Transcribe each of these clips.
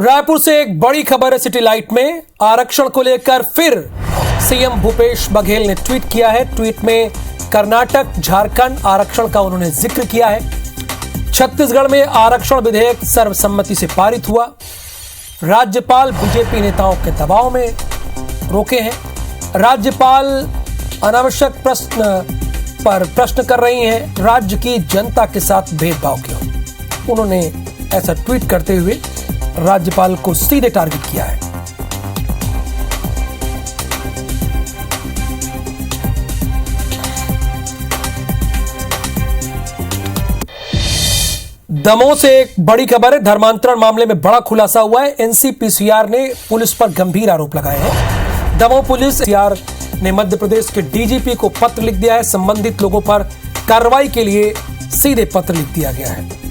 रायपुर से एक बड़ी खबर है। सिटी लाइट में आरक्षण को लेकर फिर सीएम भूपेश बघेल ने ट्वीट किया है। ट्वीट में कर्नाटक झारखंड आरक्षण का उन्होंने जिक्र किया है। छत्तीसगढ़ में आरक्षण विधेयक सर्वसम्मति से पारित हुआ। राज्यपाल बीजेपी नेताओं के दबाव में रोके हैं। राज्यपाल अनावश्यक प्रश्न पर प्रश्न कर रही हैं। राज्य की जनता के साथ भेदभाव क्यों? उन्होंने ऐसा ट्वीट करते हुए राज्यपाल को सीधे टारगेट किया है। दमोह से एक बड़ी खबर है। धर्मांतरण मामले में बड़ा खुलासा हुआ है। एनसीपीसीआर ने पुलिस पर गंभीर आरोप लगाए हैं। दमोह पुलिस ने मध्य प्रदेश के डीजीपी को पत्र लिख दिया है। संबंधित लोगों पर कार्रवाई के लिए सीधे पत्र लिख दिया गया है।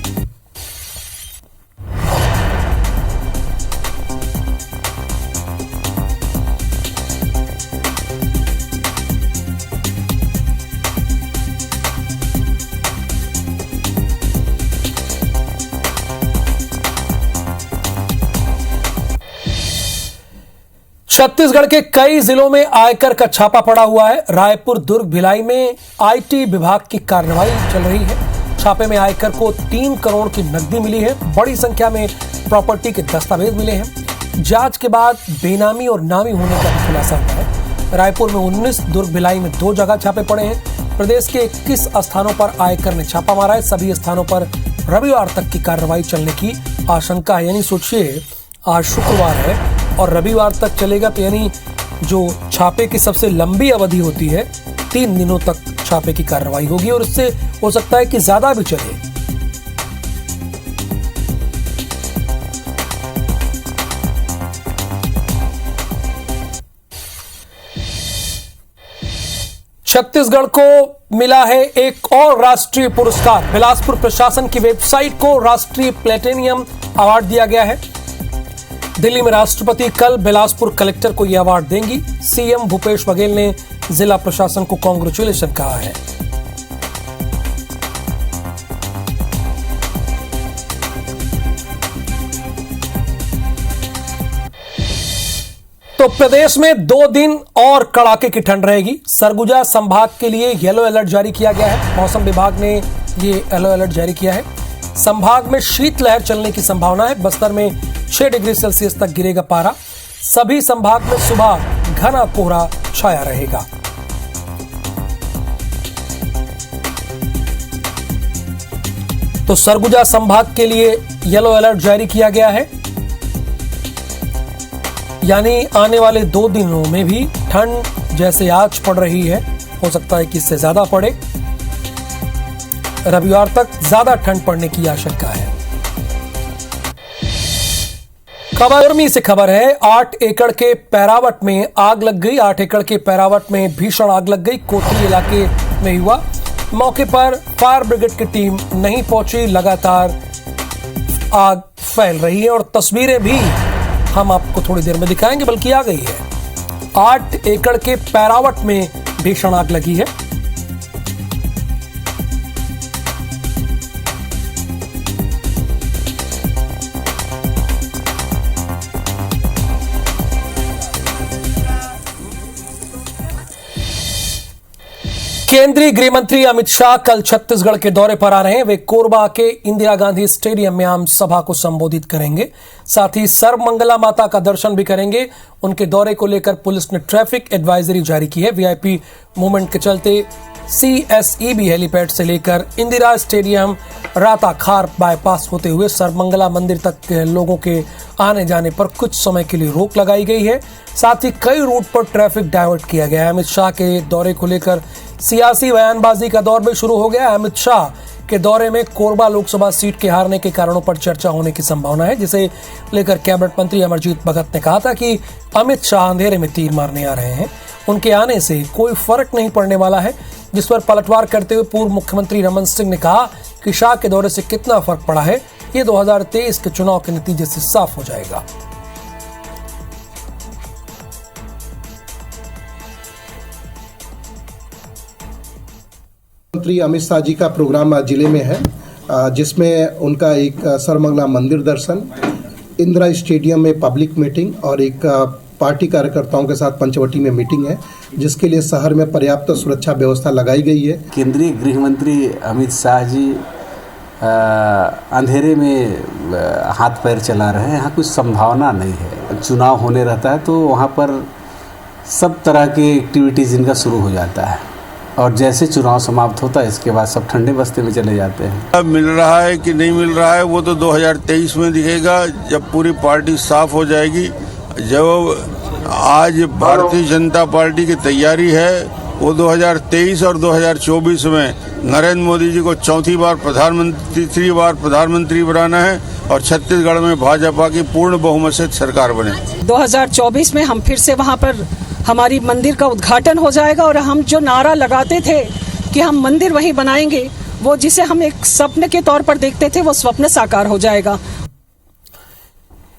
छत्तीसगढ़ के कई जिलों में आयकर का छापा पड़ा हुआ है। रायपुर, दुर्ग, भिलाई में आईटी विभाग की कार्रवाई चल रही है। छापे में आयकर को 3 करोड़ की नकदी मिली है। बड़ी संख्या में प्रॉपर्टी के दस्तावेज मिले हैं। जांच के बाद बेनामी और नामी होने का भी खुलासा हुआ है। रायपुर में 19, दुर्ग, भिलाई में 2 जगह छापे पड़े हैं। प्रदेश के 21 स्थानों पर आयकर ने छापा मारा है। सभी स्थानों पर रविवार तक की कार्रवाई चलने की आशंका है। यानी सोचिए, आज शुक्रवार है और रविवार तक चलेगा, तो यानी जो छापे की सबसे लंबी अवधि होती है 3 दिनों तक छापे की कार्रवाई होगी और इससे हो सकता है कि ज्यादा भी चले। छत्तीसगढ़ को मिला है एक और राष्ट्रीय पुरस्कार। बिलासपुर प्रशासन की वेबसाइट को राष्ट्रीय प्लेटिनियम अवार्ड दिया गया है। दिल्ली में राष्ट्रपति कल बिलासपुर कलेक्टर को यह अवार्ड देंगी। सीएम भूपेश बघेल ने जिला प्रशासन को कांग्रेचुलेशन कहा है। तो प्रदेश में 2 दिन और कड़ाके की ठंड रहेगी। सरगुजा संभाग के लिए येलो अलर्ट जारी किया गया है। मौसम विभाग ने ये येलो अलर्ट जारी किया है। संभाग में शीतलहर चलने की संभावना है। बस्तर में 6 डिग्री सेल्सियस तक गिरेगा पारा। सभी संभाग में सुबह घना कोहरा छाया रहेगा। तो सरगुजा संभाग के लिए येलो अलर्ट जारी किया गया है। यानी आने वाले 2 दिनों में भी ठंड जैसे आज पड़ रही है, हो सकता है कि इससे ज्यादा पड़े। रविवार तक ज्यादा ठंड पड़ने की आशंका है। गर्मी से खबर है। 8 एकड़ के पैरावट में आग लग गई। 8 एकड़ के पैरावट में भीषण आग लग गई। कोतरी इलाके में हुआ। मौके पर फायर ब्रिगेड की टीम नहीं पहुंची। लगातार आग फैल रही है और तस्वीरें भी हम आपको थोड़ी देर में दिखाएंगे, बल्कि आ गई है। 8 एकड़ के पैरावट में भीषण आग लगी है। केंद्रीय गृह मंत्री अमित शाह कल छत्तीसगढ़ के दौरे पर आ रहे हैं। वे कोरबा के इंदिरा गांधी स्टेडियम में आम सभा को संबोधित करेंगे। साथ ही सर्वमंगला माता का दर्शन भी करेंगे। उनके दौरे को लेकर पुलिस ने ट्रैफिक एडवाइजरी जारी की है। वीआईपी मूवमेंट के चलते सीएसईबी हेलीपैड से लेकर इंदिरा स्टेडियम राताखार बाईपास होते हुए सर्वमंगला मंदिर तक के लोगों के आने जाने पर कुछ समय के लिए रोक लगाई गई है। साथ ही कई रूट पर ट्रैफिक डायवर्ट किया गया है। अमित शाह के दौरे को लेकर सियासी बयानबाजी का दौर भी शुरू हो गया है। अमित शाह के दौरे में कोरबा लोकसभा सीट के हारने के कारणों पर चर्चा होने की संभावना है, जिसे लेकर कैबिनेट मंत्री अमरजीत भगत ने कहा था कि अमित शाह अंधेरे में तीर मारने आ रहे हैं। उनके आने से कोई फर्क नहीं पड़ने वाला है। जिस पर पलटवार करते हुए पूर्व मुख्यमंत्री रमन सिंह ने कहा कि शाह के दौरे से कितना फर्क पड़ा है, ये 2023 के चुनाव के नतीजे से साफ हो जाएगा। मंत्री अमित शाह जी का प्रोग्राम जिले में है, जिसमें उनका एक सर्वमंगला मंदिर दर्शन इंदिरा स्टेडियम में पब्लिक मीटिंग और एक पार्टी कार्यकर्ताओं के साथ पंचवटी में मीटिंग है, जिसके लिए शहर में पर्याप्त सुरक्षा व्यवस्था लगाई गई है। केंद्रीय गृह मंत्री अमित शाह जी अंधेरे में हाथ पैर चला रहे हैं। यहाँ कुछ संभावना नहीं है। चुनाव होने रहता है तो वहाँ पर सब तरह की एक्टिविटीज़ इनका शुरू हो जाता है और जैसे चुनाव समाप्त होता है इसके बाद सब ठंडे बस्ते में चले जाते हैं। अब मिल रहा है कि नहीं मिल रहा है वो तो 2023 में दिखेगा, जब पूरी पार्टी साफ हो जाएगी। जब आज भारतीय जनता पार्टी की तैयारी है वो 2023 और 2024 में नरेंद्र मोदी जी को तीसरी बार प्रधानमंत्री बनाना है और छत्तीसगढ़ में भाजपा की पूर्ण बहुमत से सरकार बने। 2024 में हम फिर से वहाँ पर हमारी मंदिर का उद्घाटन हो जाएगा और हम जो नारा लगाते थे कि हम मंदिर वहीं बनाएंगे, वो जिसे हम एक सपने के तौर पर देखते थे वो स्वप्न साकार हो जाएगा।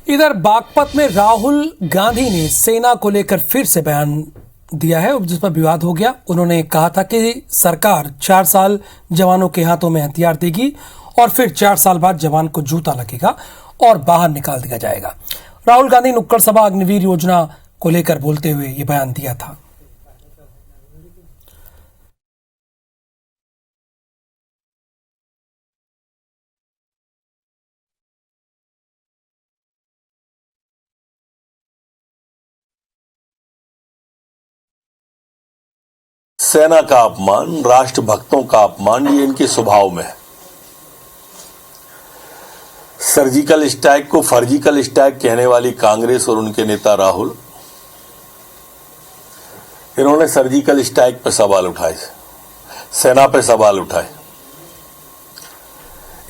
इधर बागपत में राहुल गांधी ने सेना को लेकर फिर से बयान दिया है, जिस पर विवाद हो गया। उन्होंने कहा था कि सरकार 4 साल जवानों के हाथों में हथियार देगी और फिर 4 साल बाद जवान को जूता लगेगा और बाहर निकाल दिया जाएगा। राहुल गांधी नुक्कड़ सभा अग्निवीर योजना को लेकर बोलते हुए ये बयान दिया था। सेना का अपमान, राष्ट्रभक्तों का अपमान, ये इनके स्वभाव में है। सर्जिकल स्ट्राइक को फर्जिकल स्ट्राइक कहने वाली कांग्रेस और उनके नेता राहुल, इन्होंने सर्जिकल स्ट्राइक पर सवाल उठाए, सेना पे सवाल उठाए,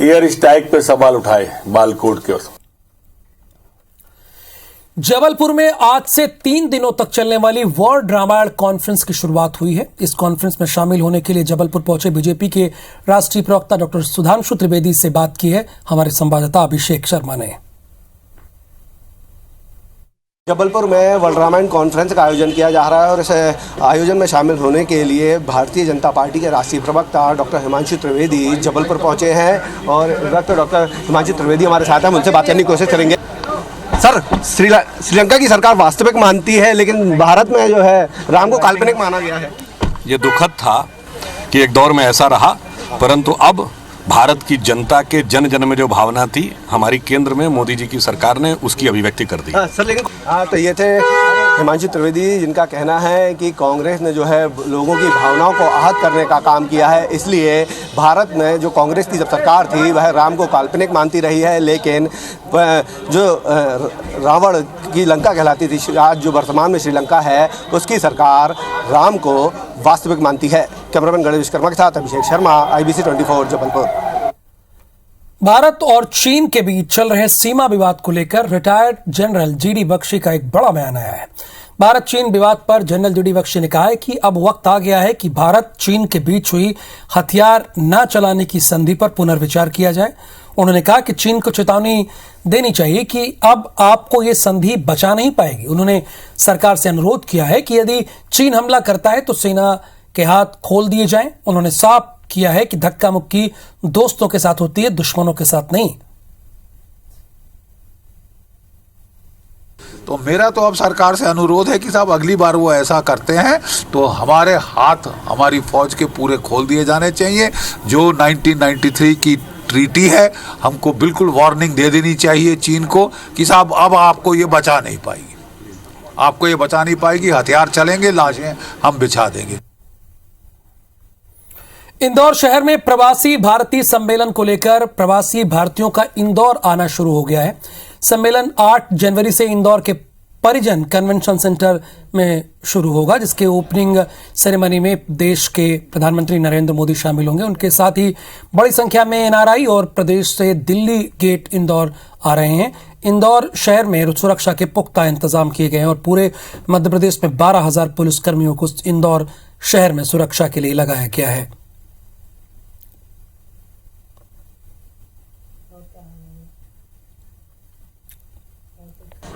एयर स्ट्राइक पे सवाल उठाए बालाकोट के। जबलपुर में आज से 3 दिनों तक चलने वाली वर्ल्ड रामायण कॉन्फ्रेंस की शुरुआत हुई है। इस कॉन्फ्रेंस में शामिल होने के लिए जबलपुर पहुंचे बीजेपी के राष्ट्रीय प्रवक्ता डॉक्टर सुधांशु त्रिवेदी से बात की है हमारे संवाददाता अभिषेक शर्मा ने। जबलपुर में वर्ल्ड रामायण कॉन्फ्रेंस का आयोजन किया जा रहा है और इस आयोजन में शामिल होने के लिए भारतीय जनता पार्टी के राष्ट्रीय प्रवक्ता डॉक्टर हिमांशु त्रिवेदी जबलपुर पहुंचे हैं और डॉक्टर हिमांशु त्रिवेदी हमारे साथ हैं, उनसे बात करने की कोशिश करेंगे। सर, श्रीलंका की सरकार वास्तविक मानती है, लेकिन भारत में जो है राम को काल्पनिक माना गया है। ये दुखद था कि एक दौर में ऐसा रहा, परंतु अब भारत की जनता के जन जन में जो भावना थी, हमारी केंद्र में मोदी जी की सरकार ने उसकी अभिव्यक्ति कर दी। सर, लेकिन तो ये थे हिमांशु त्रिवेदी, जिनका कहना है कि कांग्रेस ने जो है लोगों की भावनाओं को आहत करने का काम किया है। इसलिए भारत में जो कांग्रेस की जब सरकार थी वह राम को काल्पनिक मानती रही है, लेकिन जो रावण की लंका कहलाती थी, आज जो वर्तमान में श्रीलंका है, उसकी सरकार राम को वास्तविक मानती है। कैमरामैन गणेश विश्वकर्मा के साथ अभिषेक शर्मा, IBC 24 जबलपुर। भारत और चीन के बीच चल रहे सीमा विवाद को लेकर रिटायर्ड जनरल जीडी बख्शी का एक बड़ा बयान आया है। भारत चीन विवाद पर जनरल जीडी बख्शी ने कहा है कि अब वक्त आ गया है कि भारत चीन के बीच हुई हथियार न चलाने की संधि पर पुनर्विचार किया जाए। उन्होंने कहा कि चीन को चेतावनी देनी चाहिए कि अब आपको ये संधि बचा नहीं पाएगी। उन्होंने सरकार से अनुरोध किया है कि यदि चीन हमला करता है तो सेना के हाथ खोल दिए जाएं। उन्होंने साफ किया है कि धक्का मुक्की दोस्तों के साथ होती है, दुश्मनों के साथ नहीं। तो मेरा तो अब सरकार से अनुरोध है कि साहब अगली बार वो ऐसा करते हैं तो हमारे हाथ, हमारी फौज के पूरे खोल दिए जाने चाहिए। जो 1993 की ट्रीटी है, हमको बिल्कुल वार्निंग दे देनी चाहिए चीन को कि साहब अब आपको ये बचा नहीं पाएगी, आपको ये बचा नहीं पाएगी, हथियार चलेंगे, लाशें हम बिछा देंगे। इंदौर शहर में प्रवासी भारतीय सम्मेलन को लेकर प्रवासी भारतीयों का इंदौर आना शुरू हो गया है। सम्मेलन 8 जनवरी से इंदौर के परिजन कन्वेंशन सेंटर में शुरू होगा, जिसके ओपनिंग सेरेमनी में देश के प्रधानमंत्री नरेंद्र मोदी शामिल होंगे। उनके साथ ही बड़ी संख्या में एनआरआई और प्रदेश से दिल्ली गेट इंदौर आ रहे हैं। इंदौर शहर में सुरक्षा के पुख्ता इंतजाम किए गए हैं और पूरे मध्य प्रदेश में 12,000 पुलिसकर्मियों को इंदौर शहर में सुरक्षा के लिए लगाया गया है।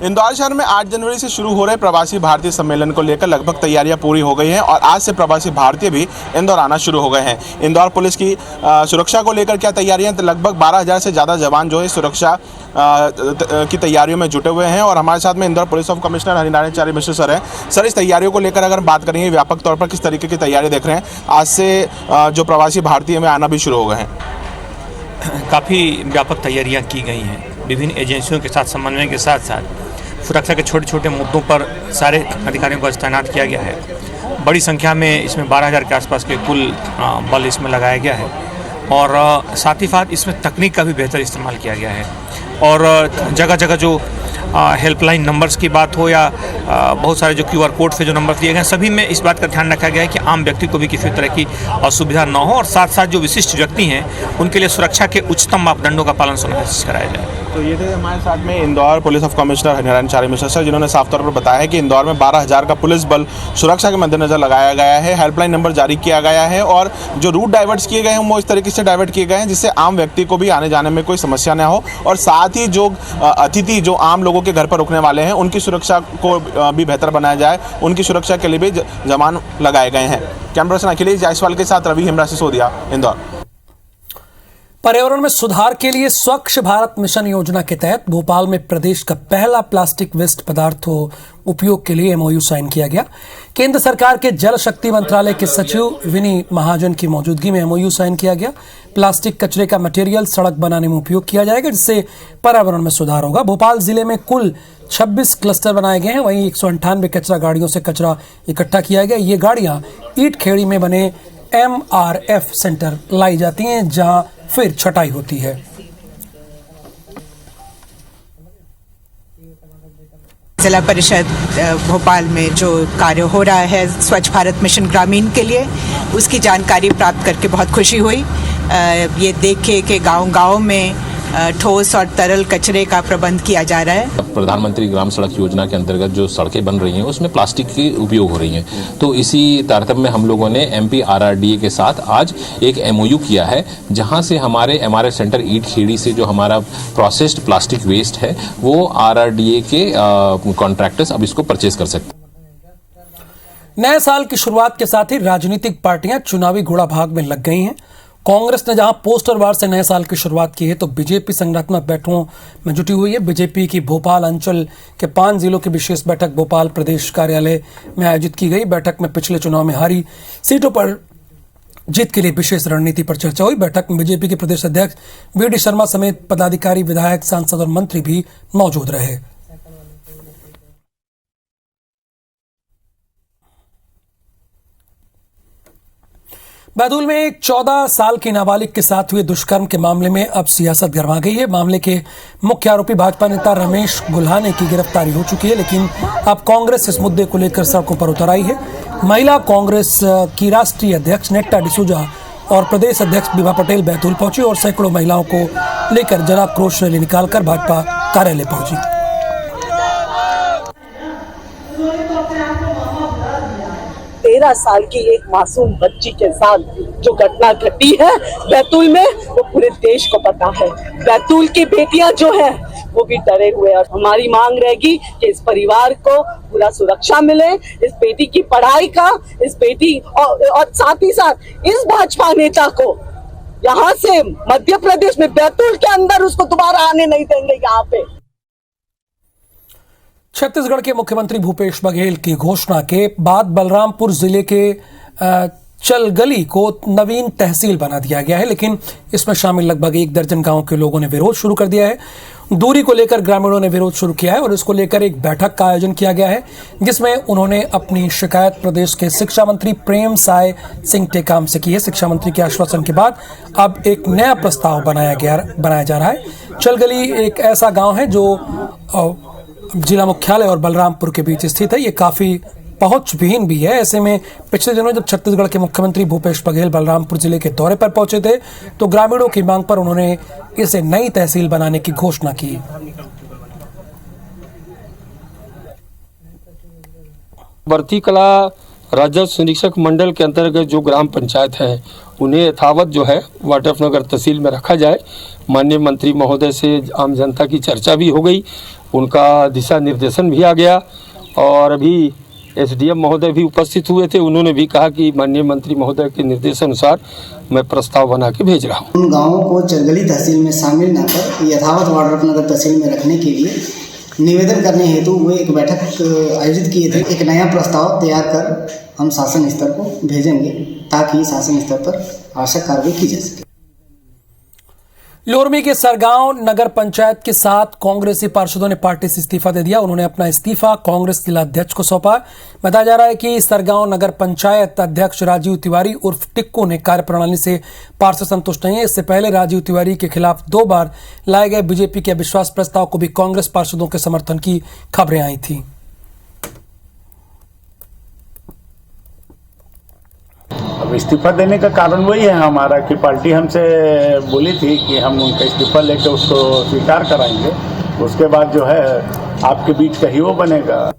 इंदौर शहर में 8 जनवरी से शुरू हो रहे प्रवासी भारतीय सम्मेलन को लेकर लगभग तैयारियां पूरी हो गई हैं और आज से प्रवासी भारतीय भी इंदौर आना शुरू हो गए हैं। इंदौर पुलिस की सुरक्षा को लेकर क्या तैयारियां, तो लगभग 12,000 से ज़्यादा जवान जो है सुरक्षा की तैयारियों में जुटे हुए हैं और हमारे साथ में Indore police of commissioner Harinarayan Chari Mishra sir हैं। सर, इस तैयारियों को लेकर अगर बात करेंगे व्यापक तौर पर किस तरीके की तैयारी देख रहे हैं? आज से जो प्रवासी भारतीय में आना भी शुरू हो गए हैं। काफ़ी व्यापक तैयारियां की गई हैं। विभिन्न एजेंसियों के साथ समन्वय के साथ साथ सुरक्षा के छोटे छोटे मुद्दों पर सारे अधिकारियों को तैनात किया गया है। बड़ी संख्या में इसमें 12,000 के आसपास के कुल बल इसमें लगाया गया है और साथ ही साथ इसमें तकनीक का भी बेहतर इस्तेमाल किया गया है और जगह जगह जो हेल्पलाइन नंबर्स की बात हो या बहुत सारे जो QR कोड से जो नंबर दिए गए हैं, सभी में इस बात का ध्यान रखा गया है कि आम व्यक्ति को भी किसी तरह की असुविधा न हो और साथ साथ जो विशिष्ट व्यक्ति हैं उनके लिए सुरक्षा के उच्चतम मापदंडों का पालन सुनिश्चित कराया जाए। तो ये थे हमारे साथ में Indore police of commissioner Harinarayan Chari Mishra sir, जिन्होंने साफ तौर पर बताया है कि इंदौर में 12,000 का पुलिस बल सुरक्षा के मद्देनजर लगाया गया है। हेल्पलाइन नंबर जारी किया गया है और जो रूट डाइवर्ट्स किए गए हैं वो इस तरीके से डाइवर्ट किए गए हैं जिससे आम व्यक्ति को भी आने जाने में कोई समस्या न हो और साथ ही जो अतिथि जो आम लोगों के घर पर रुकने वाले हैं उनकी सुरक्षा को भी बेहतर बनाया जाए, उनकी सुरक्षा के लिए भी जवान लगाए गए हैं। कैमरा पर्सन अखिलेश जायसवाल के साथ रवि हेमरा सिसोदिया, इंदौर। पर्यावरण में सुधार के लिए स्वच्छ भारत मिशन योजना के तहत भोपाल में प्रदेश का पहला प्लास्टिक वेस्ट पदार्थों उपयोग के लिए MOU साइन किया गया। केंद्र सरकार के जल शक्ति मंत्रालय के सचिव विनी महाजन की मौजूदगी में MOU साइन किया गया। प्लास्टिक कचरे का मटेरियल सड़क बनाने में उपयोग किया जाएगा जिससे पर्यावरण में सुधार होगा। भोपाल जिले में कुल 26 क्लस्टर बनाए गए हैं, वहीं 198 कचरा गाड़ियों से कचरा इकट्ठा किया गया। ये गाड़ियां ईट खेड़ी में बने MRF सेंटर लाई जाती हैं जहां फिर छटाई होती है। जिला परिषद भोपाल में जो कार्य हो रहा है स्वच्छ भारत मिशन ग्रामीण के लिए, उसकी जानकारी प्राप्त करके बहुत खुशी हुई। ये देख के कि गांव-गांव में ठोस और तरल कचरे का प्रबंध किया जा रहा है। प्रधानमंत्री ग्राम सड़क योजना के अंतर्गत जो सड़कें बन रही हैं उसमें प्लास्टिक की उपयोग हो रही हैं, तो इसी तारतम्य में हम लोगों ने MP RRDA के साथ आज एक MOU किया है जहां से हमारे MRF सेंटर ईट खेड़ी से जो हमारा प्रोसेस्ड प्लास्टिक वेस्ट है वो RRDA के कॉन्ट्रैक्टर्स अब इसको परचेज कर सकते हैं। नए साल की शुरुआत के साथ ही राजनीतिक पार्टियां चुनावी घोड़ा भाग में लग गई हैं। कांग्रेस ने जहां पोस्टर वार से नए साल की शुरुआत की है तो बीजेपी संगठनात्मक बैठकों में जुटी हुई है। बीजेपी की भोपाल अंचल के 5 जिलों की विशेष बैठक भोपाल प्रदेश कार्यालय में आयोजित की गई। बैठक में पिछले चुनाव में हारी सीटों पर जीत के लिए विशेष रणनीति पर चर्चा हुई। बैठक में बीजेपी के प्रदेश अध्यक्ष VD शर्मा समेत पदाधिकारी, विधायक, सांसद और मंत्री भी मौजूद रहे। बैतूल में एक 14 साल की नाबालिग के साथ हुए दुष्कर्म के मामले में अब सियासत गर्मा गई है। मामले के मुख्य आरोपी भाजपा नेता रमेश गुल्हाने की गिरफ्तारी हो चुकी है, लेकिन अब कांग्रेस इस मुद्दे को लेकर सड़कों पर उतर आई है। महिला कांग्रेस की राष्ट्रीय अध्यक्ष नेट्टा डिसूजा और प्रदेश अध्यक्ष बीबा पटेल बैतूल पहुंची और सैकड़ों महिलाओं को लेकर जनाक्रोश रैली निकालकर भाजपा कार्यालय पहुंची। 13 साल की एक मासूम बच्ची के साथ जो घटना घटी है बैतूल में, वो पूरे देश को पता है। बैतूल की बेटियां जो है वो भी डरे हुए और हमारी मांग रहेगी कि इस परिवार को पूरा सुरक्षा मिले, इस बेटी की पढ़ाई का, इस बेटी और साथ ही साथ इस भाजपा नेता को यहाँ से मध्य प्रदेश में बैतूल के अंदर उसको दोबारा आने नहीं देंगे। यहाँ पे छत्तीसगढ़ के मुख्यमंत्री भूपेश बघेल की घोषणा के बाद बलरामपुर जिले के चलगली को नवीन तहसील बना दिया गया है, लेकिन इसमें शामिल लगभग 1 दर्जन गांव के लोगों ने विरोध शुरू कर दिया है। दूरी को लेकर ग्रामीणों ने विरोध शुरू किया है और इसको लेकर एक बैठक का आयोजन किया गया है जिसमें उन्होंने अपनी शिकायत प्रदेश के शिक्षा मंत्री प्रेम साय सिंह टेकाम से की है। शिक्षा मंत्री के आश्वासन के बाद अब एक नया प्रस्ताव बनाया जा रहा है। चलगली एक ऐसा गाँव है जो जिला मुख्यालय और बलरामपुर के बीच स्थित है। ये काफी पहुंच विहीन भी है। ऐसे में पिछले दिनों जब छत्तीसगढ़ के मुख्यमंत्री भूपेश बघेल बलरामपुर जिले के दौरे पर पहुंचे थे तो ग्रामीणों की मांग पर उन्होंने इसे नई तहसील बनाने की घोषणा की। बरती कला राजस्व निरीक्षक मंडल के अंतर्गत जो ग्राम पंचायत है उन्हें यथावत जो है वाटरनगर तहसील में रखा जाए। माननीय मंत्री महोदय से आम जनता की चर्चा भी हो गई उनका दिशा निर्देशन भी आ गया और अभी एसडीएम महोदय भी उपस्थित हुए थे। उन्होंने भी कहा कि माननीय मंत्री महोदय के निर्देशानुसार मैं प्रस्ताव बना के भेज रहा हूँ। उन गाँवों को चरगली तहसील में शामिल न कर यथावत वाड्रप नगर तहसील में रखने के लिए निवेदन करने हेतु वो एक बैठक आयोजित किए थे। एक नया प्रस्ताव तैयार कर हम शासन स्तर को भेजेंगे ताकि शासन स्तर पर आवश्यक कार्रवाई की जा सके। लोरमी के सरगांव नगर पंचायत के 7 कांग्रेसी पार्षदों ने पार्टी से इस्तीफा दे दिया। उन्होंने अपना इस्तीफा कांग्रेस जिला अध्यक्ष को सौंपा। बताया जा रहा है कि सरगांव नगर पंचायत अध्यक्ष राजीव तिवारी उर्फ टिक्कू ने कार्यप्रणाली से पार्षद संतुष्ट नहीं है। इससे पहले राजीव तिवारी के खिलाफ 2 बार लाए गए बीजेपी के अविश्वास प्रस्ताव को भी कांग्रेस पार्षदों के समर्थन की खबरें आई थी। अब इस्तीफा देने का कारण वही है हमारा कि पार्टी हमसे बोली थी कि हम उनका इस्तीफा लेकर उसको स्वीकार कराएंगे, उसके बाद जो है आपके बीच का ही वो बनेगा।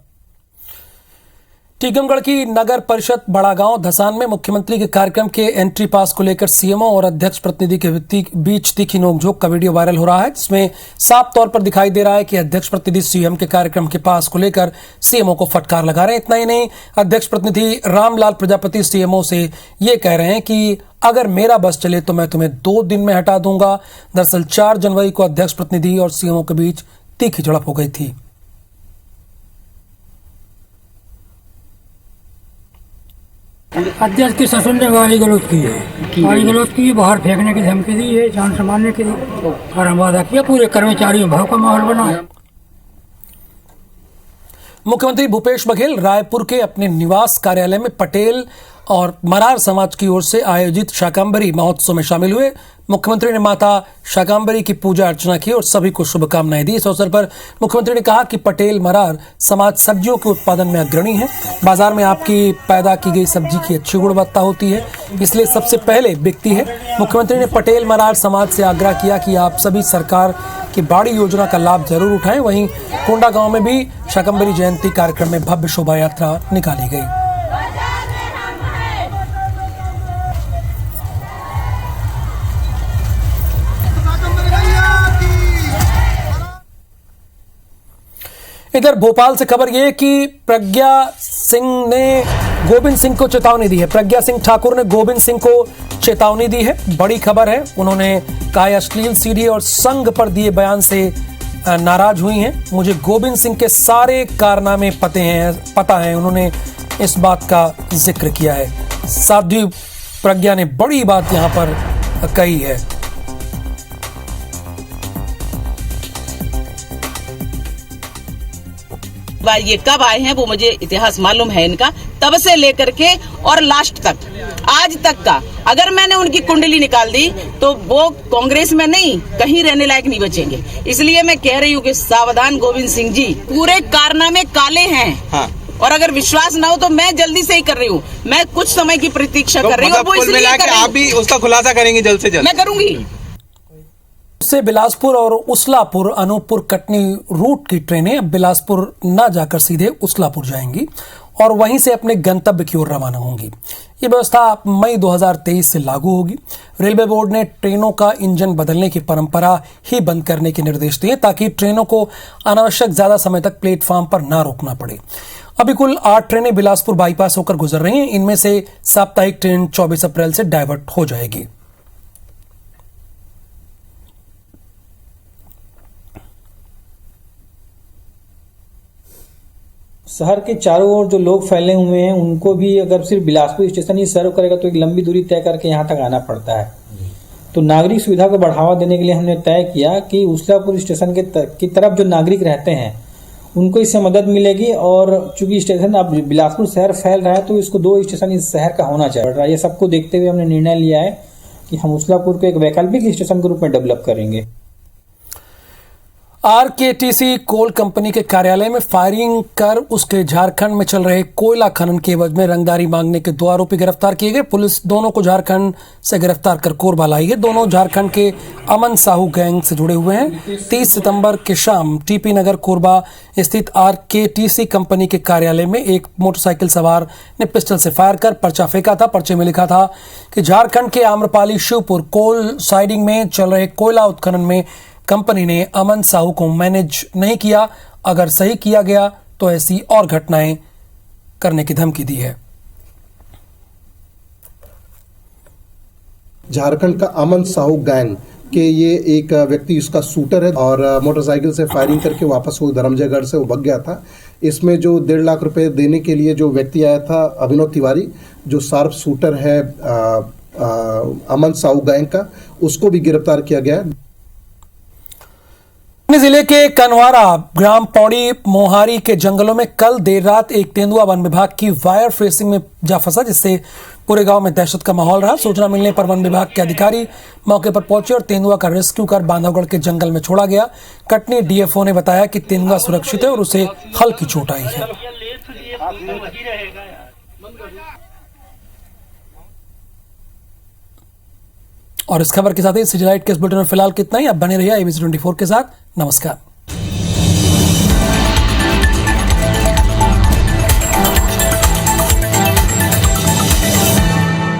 टीकमगढ़ की नगर परिषद बड़ा गांव धसान में मुख्यमंत्री के कार्यक्रम के एंट्री पास को लेकर सीएमओ और अध्यक्ष प्रतिनिधि के बीच तीखी नोकझोंक का वीडियो वायरल हो रहा है, जिसमें साफ तौर पर दिखाई दे रहा है कि अध्यक्ष प्रतिनिधि सीएम के कार्यक्रम के पास को लेकर सीएमओ को फटकार लगा रहे हैं। इतना ही नहीं, अध्यक्ष प्रतिनिधि रामलाल प्रजापति सीएमओ से ये कह रहे हैं कि अगर मेरा बस चले तो मैं तुम्हें 2 दिन में हटा दूंगा। दरअसल 4 जनवरी को अध्यक्ष प्रतिनिधि और सीएमओ के बीच तीखी झड़प हो गई थी। अध्यक्ष की शासन ने गाली गलौज की है, गाली गलौज की, बाहर फेंकने की धमकी दी है, जान से मारने की और हम वादा किया, पूरे कर्मचारियों भाव का माहौल बनाया। मुख्यमंत्री भूपेश बघेल रायपुर के अपने निवास कार्यालय में पटेल और मरार समाज की ओर से आयोजित शाकंभरी महोत्सव में शामिल हुए। मुख्यमंत्री ने माता शाकंभरी की पूजा अर्चना की और सभी को शुभकामनाएं दी। इस अवसर पर मुख्यमंत्री ने कहा कि पटेल मरार समाज सब्जियों के उत्पादन में अग्रणी है। बाजार में आपकी पैदा की गई सब्जी की अच्छी गुणवत्ता होती है, इसलिए सबसे पहले बिकती है। मुख्यमंत्री ने पटेल मरार समाज से आग्रह किया कि आप सभी सरकार की बाड़ी योजना का लाभ जरूर उठाएं। वहीं कोंडा गांव में भी शाकंभरी जयंती कार्यक्रम में भव्य शोभा यात्रा निकाली गई। इधर भोपाल से खबर यह कि प्रज्ञा सिंह ने गोविंद सिंह को चेतावनी दी है। प्रज्ञा सिंह ठाकुर ने गोविंद सिंह को चेतावनी दी है। बड़ी खबर है। उन्होंने कहा अश्लील सीडी और संघ पर दिए बयान से नाराज हुई हैं। मुझे गोविंद सिंह के सारे कारनामे पता है। उन्होंने इस बात का जिक्र किया है। साध्वी प्रज्ञा ने बड़ी बात यहां पर कही है। बार ये कब आए हैं वो मुझे इतिहास मालूम है इनका, तब से लेकर के और लास्ट तक आज तक का अगर मैंने उनकी कुंडली निकाल दी तो वो कांग्रेस में नहीं कहीं रहने लायक नहीं बचेंगे। इसलिए मैं कह रही हूँ कि सावधान गोविंद सिंह जी, पूरे कारनामे काले हैं। हाँ। और अगर विश्वास ना हो तो मैं जल्दी से ही कर रही हूँ। मैं कुछ समय की प्रतीक्षा कर रही हूँ। वो इसलिए आप भी उसका खुलासा करेंगे जल्द से जल्द। मैं करूंगी। से बिलासपुर और उस्लापुर अनूपपुर कटनी रूट की ट्रेनें अब बिलासपुर न जाकर सीधे उस्लापुर जाएंगी और वहीं से अपने गंतव्य की ओर रवाना होंगी। ये व्यवस्था मई 2023 से लागू होगी। रेलवे बोर्ड ने ट्रेनों का इंजन बदलने की परंपरा ही बंद करने के निर्देश दिए ताकि ट्रेनों को अनावश्यक ज्यादा समय तक प्लेटफॉर्म पर न रोकना पड़े। अभी कुल 8 ट्रेनें बिलासपुर बाईपास होकर गुजर रही हैं। इनमें से साप्ताहिक ट्रेन 24 अप्रैल से डायवर्ट हो जाएगी। शहर के चारों ओर जो लोग फैले हुए हैं उनको भी अगर सिर्फ बिलासपुर स्टेशन ही सर्व करेगा तो एक लंबी दूरी तय करके यहाँ तक आना पड़ता है। तो नागरिक सुविधा को बढ़ावा देने के लिए हमने तय किया कि उस्लापुर स्टेशन की तरफ जो नागरिक रहते हैं उनको इससे मदद मिलेगी। और चूंकि स्टेशन अब बिलासपुर शहर फैल रहा है तो इसको 2 स्टेशन इस शहर का होना चाहिए। ये सबको देखते हुए हमने निर्णय लिया है कि हम उस्लापुर को एक वैकल्पिक स्टेशन के रूप में डेवलप करेंगे। आरकेटीसी कोल कंपनी के कार्यालय में फायरिंग कर उसके झारखंड में चल रहे कोयला खनन के एवज में रंगदारी मांगने के 2 आरोपी गिरफ्तार किए गए। पुलिस दोनों को झारखंड से गिरफ्तार कर कोरबा लाई है। दोनों झारखंड के अमन साहू गैंग से जुड़े हुए हैं। 30 सितंबर की शाम टीपी नगर कोरबा स्थित आरकेटीसी कंपनी के कार्यालय में एक मोटरसाइकिल सवार ने पिस्टल से फायर कर पर्चा फेंका था। पर्चे में लिखा था कि झारखंड के आम्रपाली शिवपुर कोल साइडिंग में चल रहे कोयला उत्खनन में कंपनी ने अमन साहू को मैनेज नहीं किया, अगर सही किया गया तो ऐसी और घटनाएं करने की धमकी दी है। झारखंड का अमन साहू गैंग के ये एक व्यक्ति उसका शूटर है और मोटरसाइकिल से फायरिंग करके वापस वो धर्मजयगढ़ से वो भाग गया था। इसमें जो 1.5 लाख रुपए देने के लिए जो व्यक्ति आया था अभिनव तिवारी, जो शार्प शूटर है अमन साहू गैंग का, उसको भी गिरफ्तार किया गया। जिले के कनवारा ग्राम पौड़ी मोहारी के जंगलों में कल देर रात एक तेंदुआ वन विभाग की वायर फेंसिंग में जा फंसा, जिससे पूरे गांव में दहशत का माहौल रहा। सूचना मिलने पर वन विभाग के अधिकारी मौके पर पहुंचे और तेंदुआ का रेस्क्यू कर बांधवगढ़ के जंगल में छोड़ा गया। कटनी डीएफओ ने बताया कि तेंदुआ सुरक्षित है और उसे हल्की चोट आई है। और इस खबर के साथ ही सिटी लाइट के इस बुलेटिन में फिलहाल कितना ही। अब बने रहिए ABC 24 के साथ। नमस्कार।